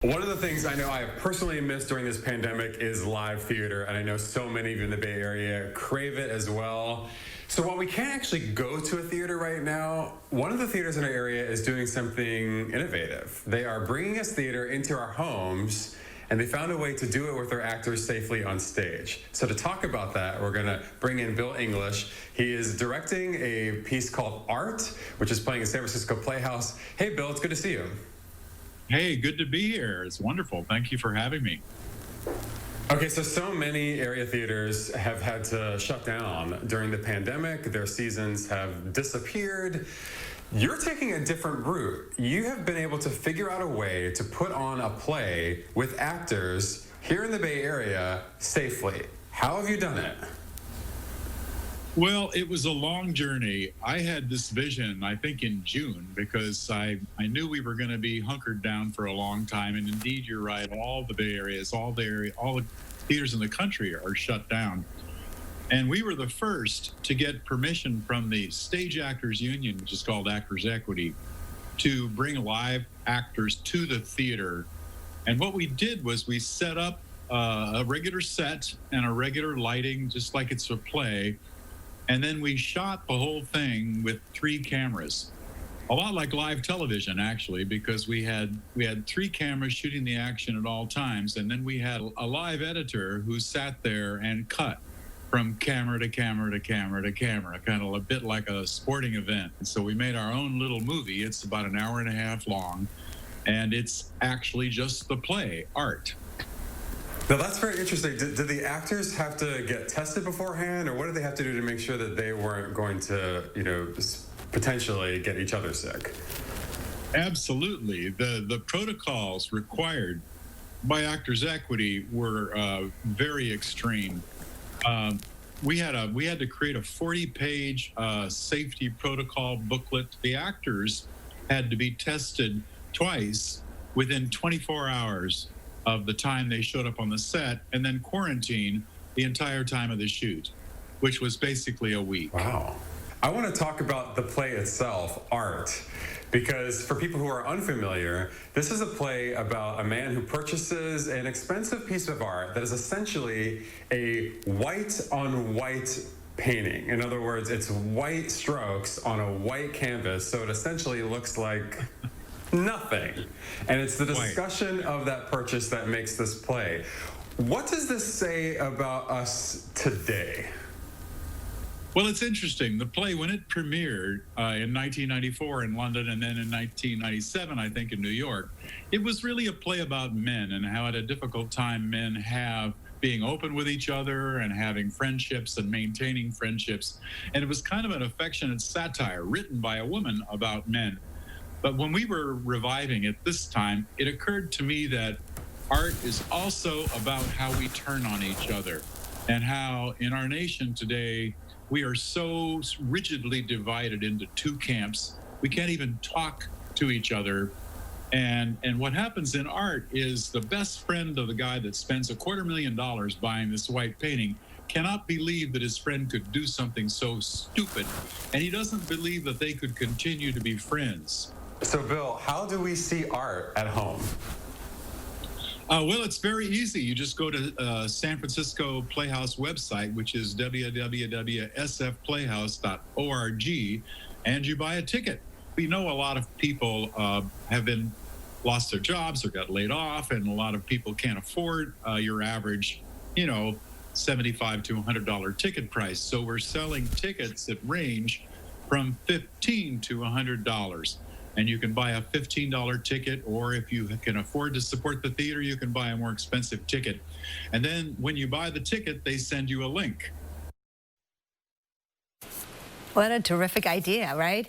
One of the things I know I have personally missed during this pandemic is live theater, and I know so many of you in the Bay Area crave it as well. So while we can't actually go to a theater right now, one of the theaters in our area is doing something innovative. They are bringing us theater into our homes, and they found a way to do it with their actors safely on stage. So to talk about that, we're gonna bring in Bill English. He is directing a piece called Art, which is playing at San Francisco Playhouse. Hey, Bill, it's good to see you. Hey, good to be here. It's wonderful. Thank you for having me. Okay, so many area theaters have had to shut down during the pandemic. Their seasons have disappeared. You're taking a different route. You have been able to figure out a way to put on a play with actors here in the Bay Area safely. How have you done it? Well, it was a long journey. I had this vision, I think, in June, because I knew we were going to be hunkered down for a long time. And indeed, you're right. All the Bay Areas, all the theaters in the country are shut down. And we were the first to get permission from the Stage Actors Union, which is called Actors Equity, to bring live actors to the theater. And what we did was we set up a regular set and a regular lighting, just like it's a play. And then we shot the whole thing with 3 cameras, a lot like live television, actually, because we had 3 cameras shooting the action at all times. And then we had a live editor who sat there and cut from camera to camera to camera to camera, kind of a bit like a sporting event. And so we made our own little movie. It's about an hour and a half long, and it's actually just the play, Art. Now that's very interesting. Did the actors have to get tested beforehand, or what did they have to do to make sure that they weren't going to, potentially get each other sick? Absolutely. The protocols required by Actors Equity were very extreme. We had to create a 40-page safety protocol booklet. The actors had to be tested twice within 24 hours of the time they showed up on the set, and then quarantine the entire time of the shoot, which was basically a week. Wow. I want to talk about the play itself, Art, because for people who are unfamiliar, this is a play about a man who purchases an expensive piece of art that is essentially a white-on-white painting. In other words, it's white strokes on a white canvas, so it essentially looks like nothing. And it's the discussion of that purchase that makes this play. What does this say about us today? Well, it's interesting. The play, when it premiered in 1994 in London and then in 1997, I think, in New York, it was really a play about men and how at a difficult time men have being open with each other and having friendships and maintaining friendships. And it was kind of an affectionate satire written by a woman about men. But when we were reviving it this time, it occurred to me that art is also about how we turn on each other, and how in our nation today, we are so rigidly divided into 2 camps. We can't even talk to each other. And what happens in art is the best friend of the guy that spends $250,000 buying this white painting cannot believe that his friend could do something so stupid. And he doesn't believe that they could continue to be friends. So, Bill, how do we see art at home? Well, it's very easy. You just go to San Francisco Playhouse website, which is www.sfplayhouse.org, and you buy a ticket. We know a lot of people have lost their jobs or got laid off, and a lot of people can't afford your average, $75 to $100 ticket price. So we're selling tickets that range from $15 to $100. And you can buy a $15 ticket, or if you can afford to support the theater, you can buy a more expensive ticket. And then when you buy the ticket, they send you a link. What a terrific idea, right?